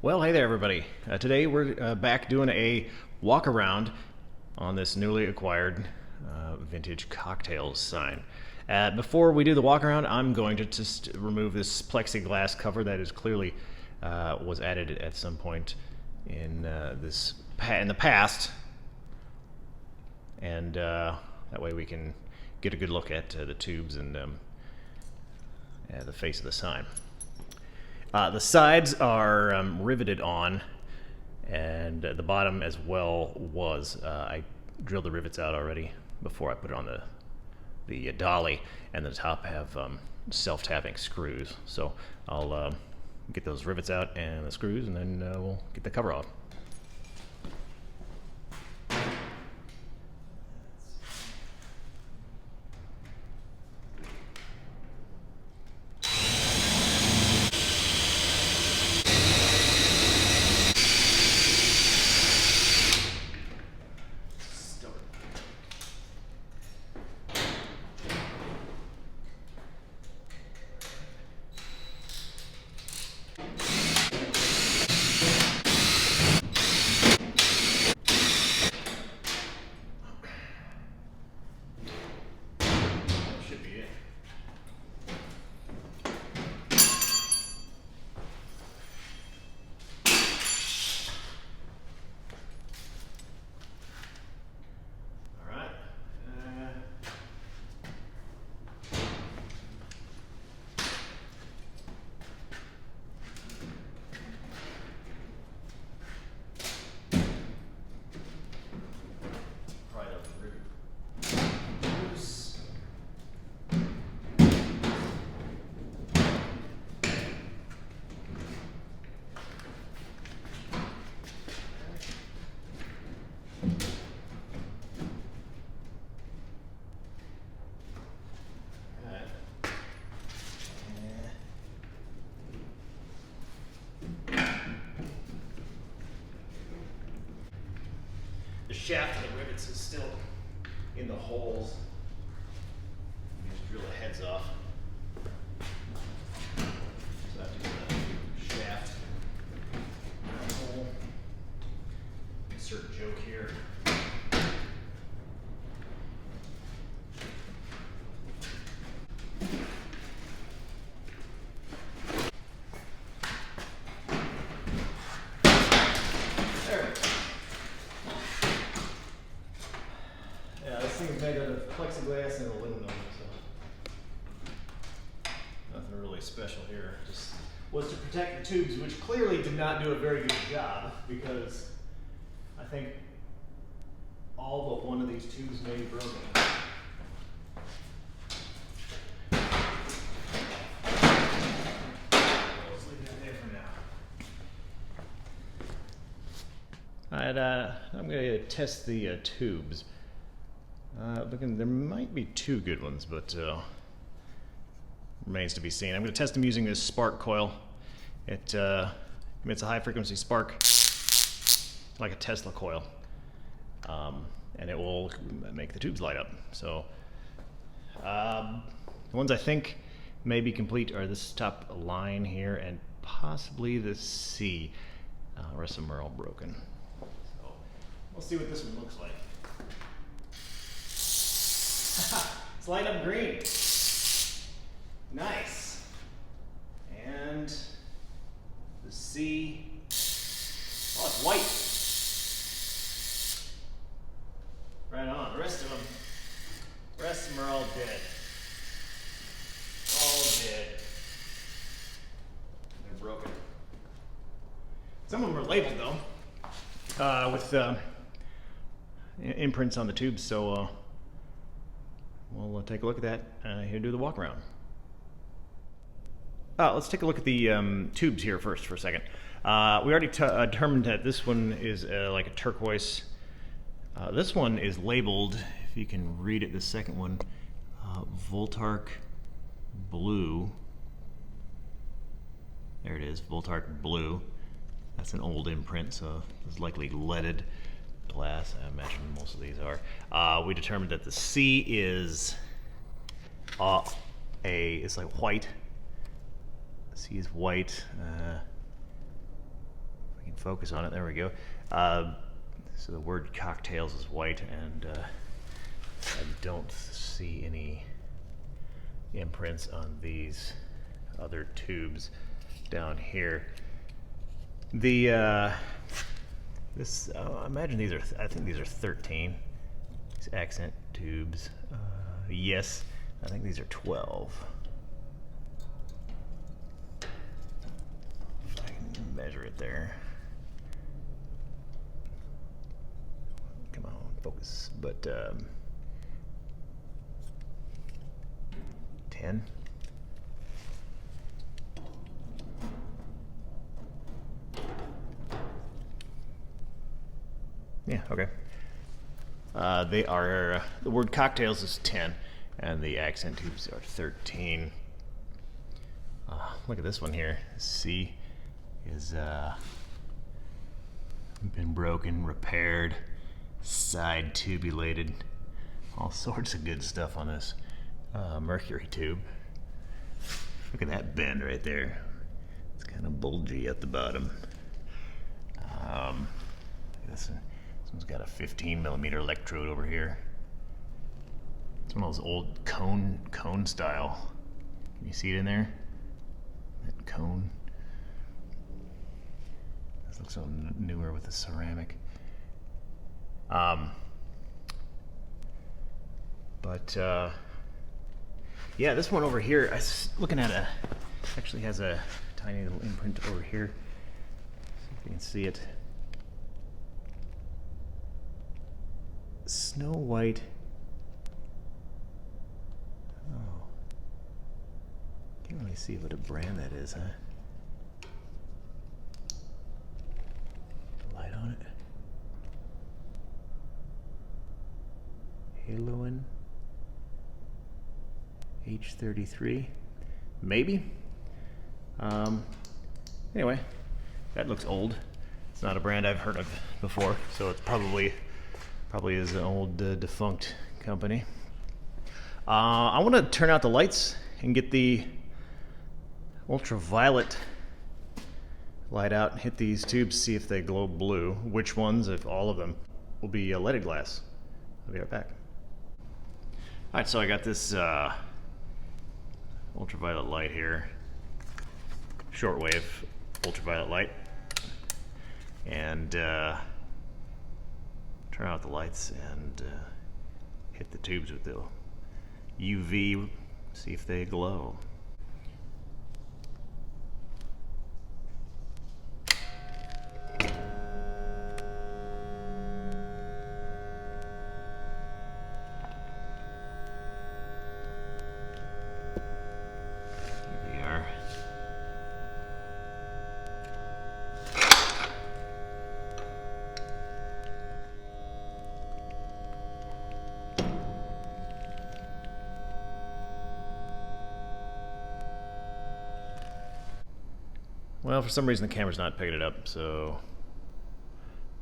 Well, hey there, everybody. Today we're back doing a walk around on this newly acquired vintage cocktails sign. Before we do the walk around, I'm going to just remove this plexiglass cover that is clearly was added at some point in in the past, and that way we can get a good look at the tubes and the face of the sign. The sides are riveted on, and the bottom as well was. I drilled the rivets out already before I put it on the dolly, and the top have self-tapping screws. So I'll get those rivets out and the screws, and then we'll get the cover off. The shaft of the rivets is still in the holes. Just drill the heads off. So I have to do the shaft hole. Insert a joke here. This thing's made out of plexiglass and aluminum, so nothing really special here. Just was to protect the tubes, which clearly did not do a very good job, because I think all but one of these tubes may be broken. Let's leave that there for now. I'm going to test the tubes. There might be two good ones, but remains to be seen. I'm going to test them using this spark coil. It emits a high frequency spark, like a Tesla coil, and it will make the tubes light up. So the ones I think may be complete are this top line here and possibly the C. The rest of them are all broken. So we'll see what this one looks like. It's light up green. Nice. And the C. Oh, it's white. Right on. The rest of them are all dead. All dead. They're broken. Some of them are labeled though, with imprints on the tubes. So. We'll take a look at that here, do the walk around. Let's take a look at the tubes here first for a second. We already determined that this one is like a turquoise. This one is labeled, if you can read it, the second one, Voltark Blue. There it is, Voltark Blue. That's an old imprint, so it's likely leaded glass. I imagine most of these are. We determined that the C is it's like white. C is white. focus on it. There we go. So the word cocktails is white, and I don't see any imprints on these other tubes down here. The I imagine these are, I think these are 13. These accent tubes. Yes, I think these are 12. If I can measure it there. Come on, focus. But 10. Yeah, okay. They are, the word cocktails is 10, and the accent tubes are 13. Look at this one here. C is been broken, repaired, side tubulated, all sorts of good stuff on this mercury tube. Look at that bend right there. It's kind of bulgy at the bottom. This one's got a 15 millimeter electrode over here. It's one of those old cone style. Can you see it in there? That cone. This looks so newer with the ceramic. Yeah, this one over here, I was looking at actually has a tiny little imprint over here. See if you can see it. Snow White. Oh. Can't really see what a brand that is, huh? Light on it. Haloin. H33. Maybe. Anyway, that looks old. It's not a brand I've heard of before, so it's probably is an old defunct company. I want to turn out the lights and get the ultraviolet light out and hit these tubes, see if they glow blue. Which ones, if all of them, will be leaded glass. I'll be right back. Alright, so I got this ultraviolet light here, shortwave ultraviolet light, and turn out the lights and hit the tubes with the UV, see if they glow. Well, for some reason the camera's not picking it up, so.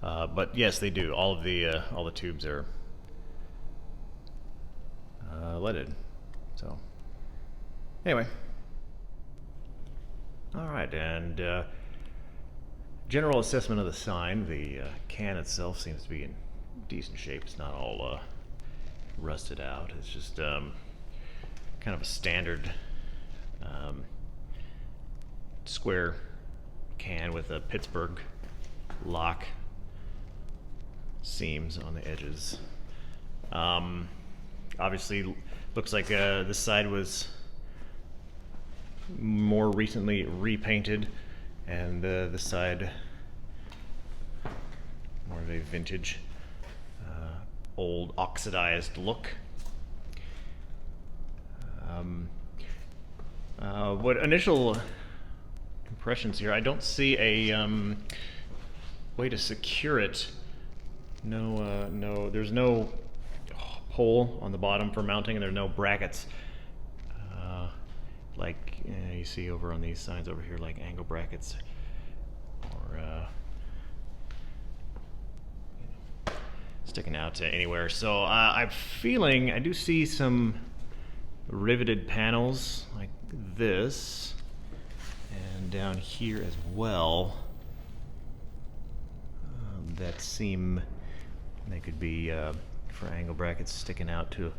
But yes, they do. All the tubes are leaded. So, anyway. All right, and general assessment of the sign. The can itself seems to be in decent shape. It's not all rusted out. It's just kind of a standard square can with a Pittsburgh lock seams on the edges. Obviously, looks like this side was more recently repainted, and this side more of a vintage, old oxidized look. What initial impressions here? I don't see a way to secure it. No, there's no hole on the bottom for mounting, and there are no brackets like you see over on these signs over here, like angle brackets or sticking out to anywhere. So I'm feeling I do see some riveted panels like this, and down here as well. that seem, they could be for angle brackets sticking out to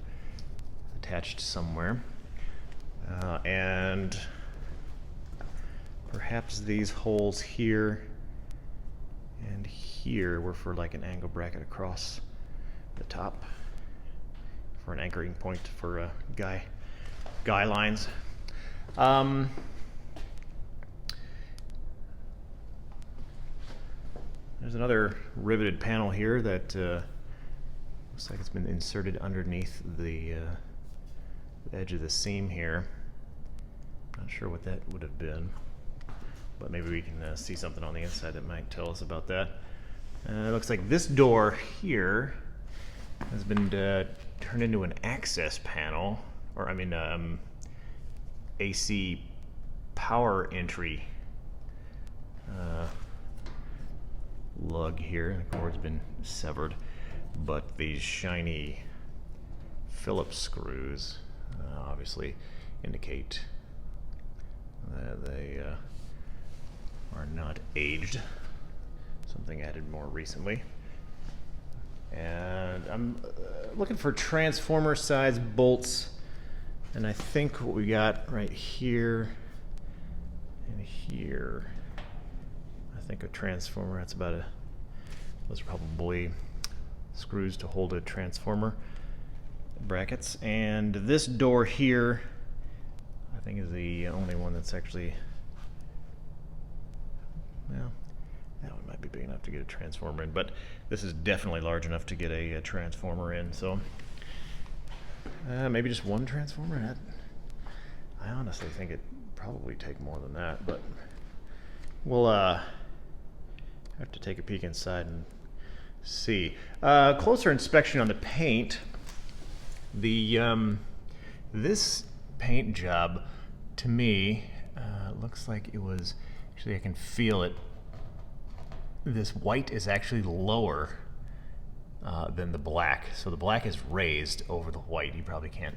attached somewhere. And perhaps these holes here and here were for like an angle bracket across the top for an anchoring point for guy lines. There's another riveted panel here that looks like it's been inserted underneath the edge of the seam here. Not sure what that would have been, but maybe we can see something on the inside that might tell us about that. It looks like this door here has been turned into an access panel, or I mean AC power entry lug here. The cord's been severed, but these shiny Phillips screws obviously indicate that they are not aged. Something added more recently. And I'm looking for transformer size bolts, and I think what we got right here and here, I think a transformer, that's about a, those are probably screws to hold a transformer brackets. And this door here, I think is the only one that's actually, well, that one might be big enough to get a transformer in, but this is definitely large enough to get a transformer in. So maybe just one transformer. I honestly think it'd probably take more than that, but we'll have to take a peek inside and see. Closer inspection on the paint. The this paint job, to me, looks like it was, actually I can feel it. This white is actually lower than the black. So the black is raised over the white. You probably can't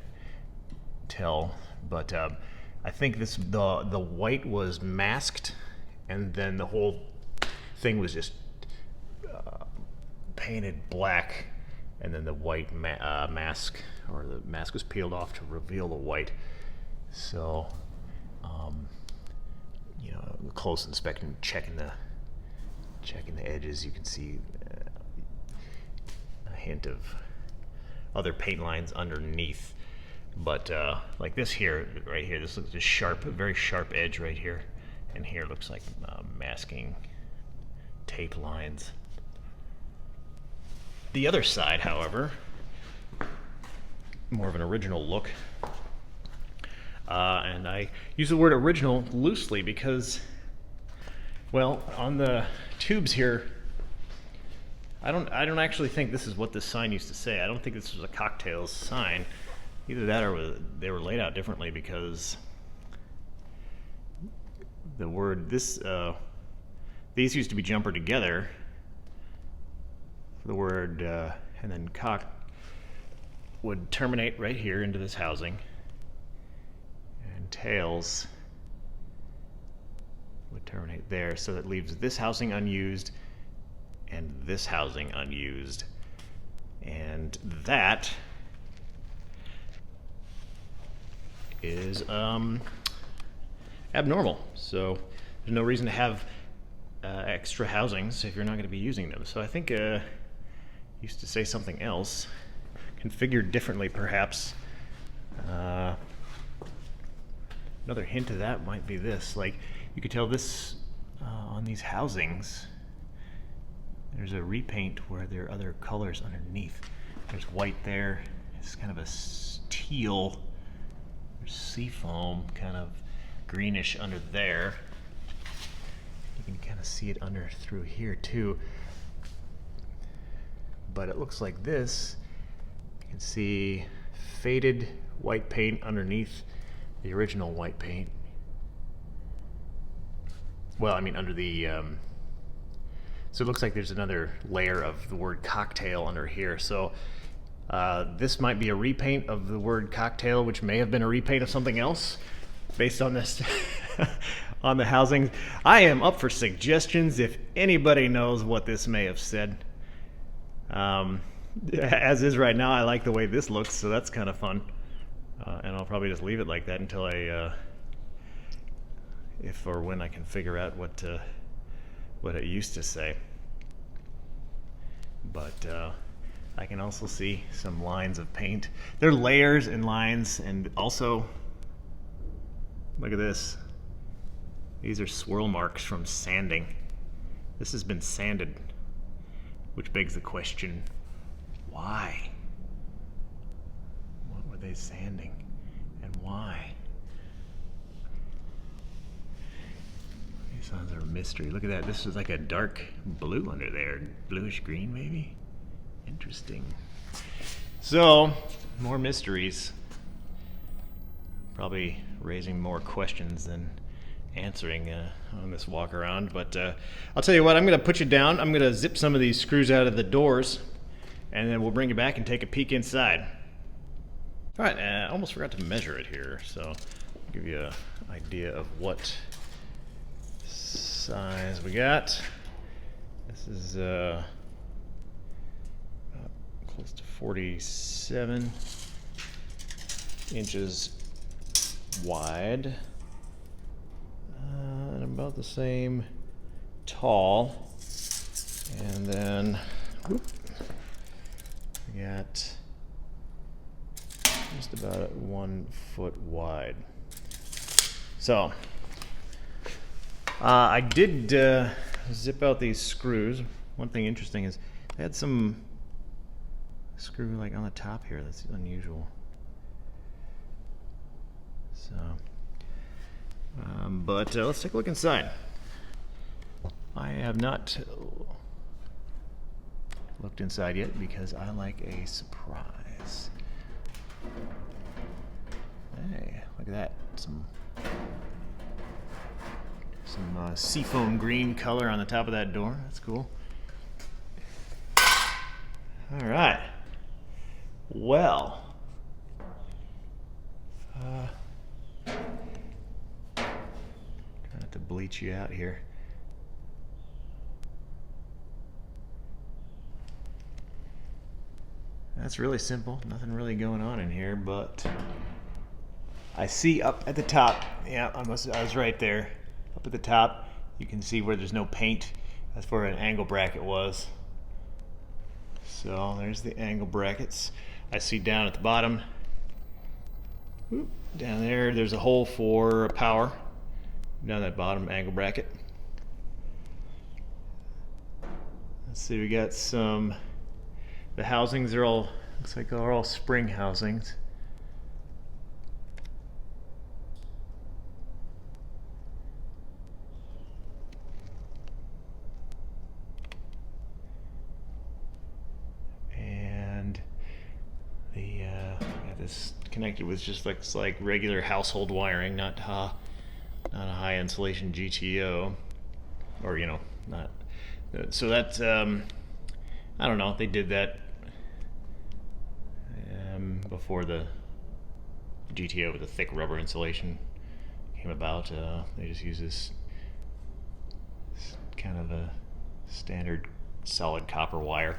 tell, but I think the white was masked, and then the whole thing was just painted black, and then the white mask, or the mask was peeled off to reveal the white. So, you know, close inspection, checking the edges, you can see a hint of other paint lines underneath. But like this here, right here, this looks just sharp, a very sharp edge right here, and here looks like masking tape lines. The other side, however, more of an original look. And I use the word original loosely because, well, on the tubes here, I don't actually think this is what this sign used to say. I don't think this was a Cocktails sign. Either that or they were laid out differently, because the word these used to be jumpered together for the word, and then cock would terminate right here into this housing, and tails would terminate there, so that leaves this housing unused and this housing unused, and that is abnormal. So there's no reason to have extra housings if you're not going to be using them. So I think used to say something else, configured differently perhaps. Another hint of that might be this, like you could tell this on these housings, there's a repaint where there are other colors underneath. There's white there, it's kind of a teal, there's seafoam, kind of greenish under there. You can kind of see it under through here too. But it looks like this. You can see faded white paint underneath the original white paint. Well, I mean under the, so it looks like there's another layer of the word cocktail under here. So this might be a repaint of the word cocktail, which may have been a repaint of something else based on this on the housing. I am up for suggestions if anybody knows what this may have said. As is right now, I like the way this looks, so that's kind of fun. And I'll probably just leave it like that until I, if or when I can figure out what it used to say. But I can also see some lines of paint. They're layers and lines, and also, look at this. These are swirl marks from sanding. This has been sanded, which begs the question, why? What were they sanding, and why? These ones are a mystery. Look at that. This is like a dark blue under there. Bluish green, maybe? Interesting. So, more mysteries. Probably raising more questions than answering on this walk around. But I'll tell you what, I'm going to put you down. I'm going to zip some of these screws out of the doors, and then we'll bring you back and take a peek inside. All right, I almost forgot to measure it here, so I'll give you an idea of what size we got. This is close to 47 inches wide, and about the same tall. And then we got just about 1 foot wide. So I did zip out these screws. One thing interesting is they had some screw like on the top here. That's unusual. So, but let's take a look inside. I have not looked inside yet because I like a surprise. Hey, look at that. Some seafoam green color on the top of that door. That's cool. All right. Well, trying not to bleach you out here. That's really simple. Nothing really going on in here, but I see up at the top. Yeah, I was right there. Up at the top, you can see where there's no paint. That's where an angle bracket was. So there's the angle brackets. I see down at the bottom, whoop, down there's a hole for power. Down that bottom angle bracket. Let's see, we got some, the housings are all, looks like they're all spring housings. This connected with just like regular household wiring, not a high insulation GTO, or not. So that's I don't know. They did that before the GTO with the thick rubber insulation came about. They just use this kind of a standard solid copper wire.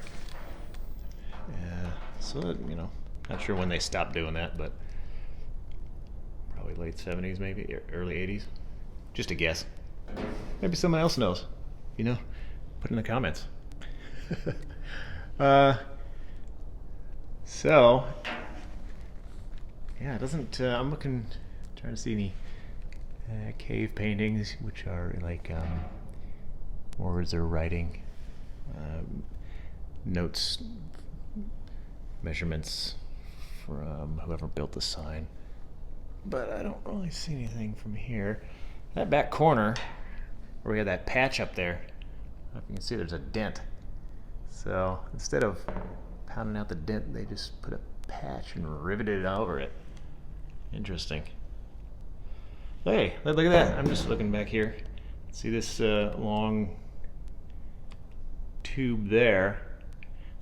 So not sure when they stopped doing that, but probably late 70s, maybe early 80s. Just a guess. Maybe someone else knows. Put in the comments. So yeah, it doesn't. I'm trying to see any cave paintings, which are like words or writing, notes, measurements from whoever built the sign, but I don't really see anything from here. That back corner where we had that patch up there, you can see there's a dent. So instead of pounding out the dent, they just put a patch and riveted it over it. Interesting. Hey, look at that. I'm just looking back here. See this long tube there?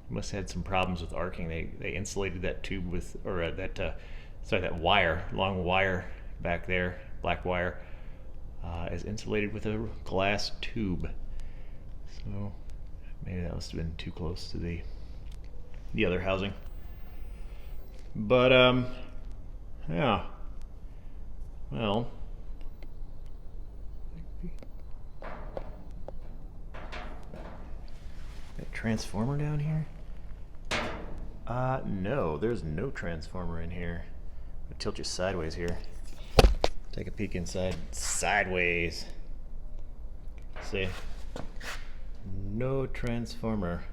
Must have had some problems with arcing. They insulated that tube with, or that wire, long wire back there, black wire, is insulated with a glass tube. So maybe that must have been too close to the other housing. But yeah. Well, that transformer down here? No, there's no transformer in here. I'll tilt you sideways here. Take a peek inside. Sideways. See? No transformer.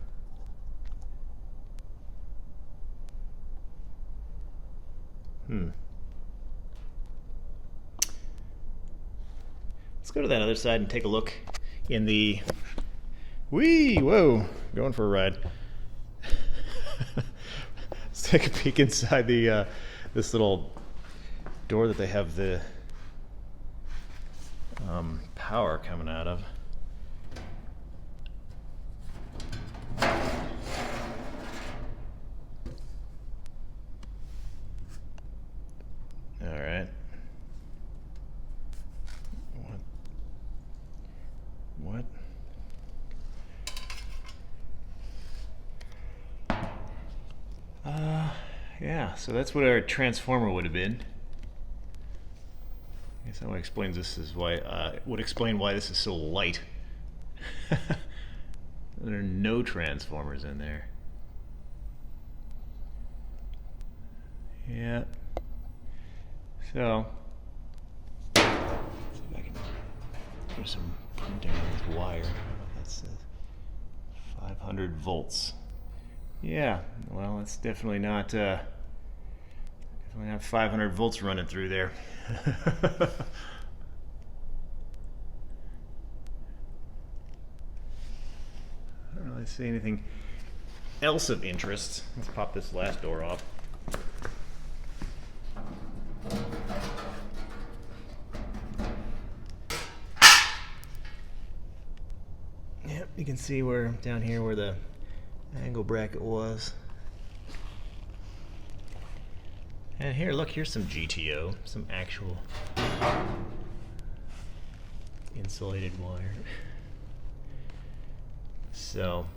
Let's go to that other side and take a look in the... Whoa! Going for a ride. Let's take a peek inside the this little door that they have the power coming out of. All right. What? Yeah, so that's what our transformer would have been. I guess that would explain this is why would explain why this is so light. There are no transformers in there. Yeah. So let's see if I can put some printing on this wire. That says 500 volts. Yeah, well, it's definitely not 500 volts running through there. I don't really see anything else of interest. Let's pop this last door off. Yep, you can see where down here where the angle bracket was. And here, look, here's some GTO, some actual insulated wire. So,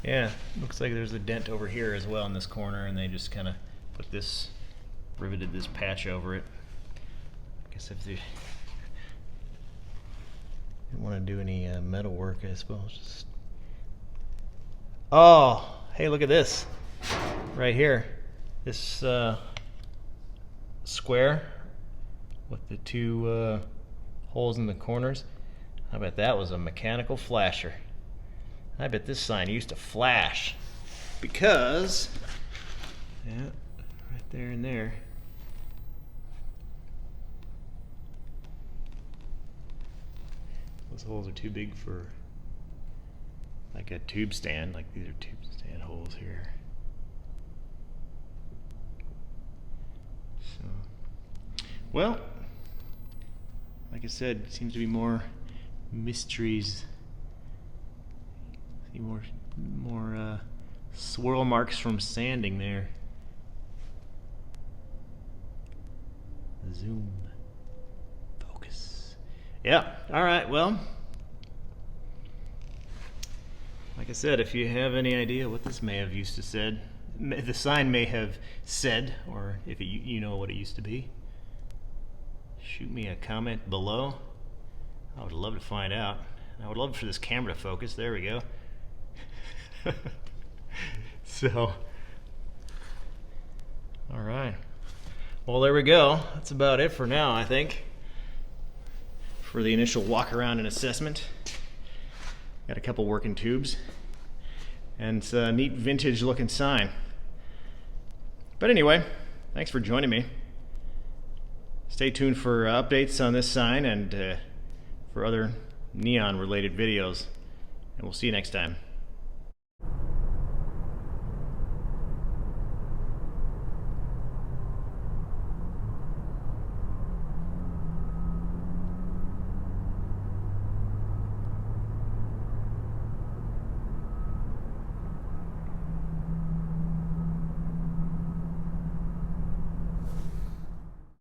yeah, looks like there's a dent over here as well in this corner, and they just kind of put this, riveted this patch over it. I guess if they didn't want to do any metal work, I suppose. Just... Oh, hey, look at this right here. This square with the two holes in the corners. I bet that was a mechanical flasher. I bet this sign used to flash because, yeah, right there and there. Those holes are too big for like a tube stand. Like these are tube stand holes here. So, well, like I said, seems to be more mysteries. See more swirl marks from sanding there. Zoom. Focus. Yeah, all right, well, like I said, if you have any idea what this may have used to said, the sign may have said, or if you know what it used to be, shoot me a comment below. I would love to find out. I would love for this camera to focus. There we go. So, all right. Well, there we go. That's about it for now, I think, for the initial walk around and assessment. Got a couple working tubes, and it's a neat vintage looking sign. But anyway, thanks for joining me. Stay tuned for updates on this sign and for other neon related videos, and we'll see you next time.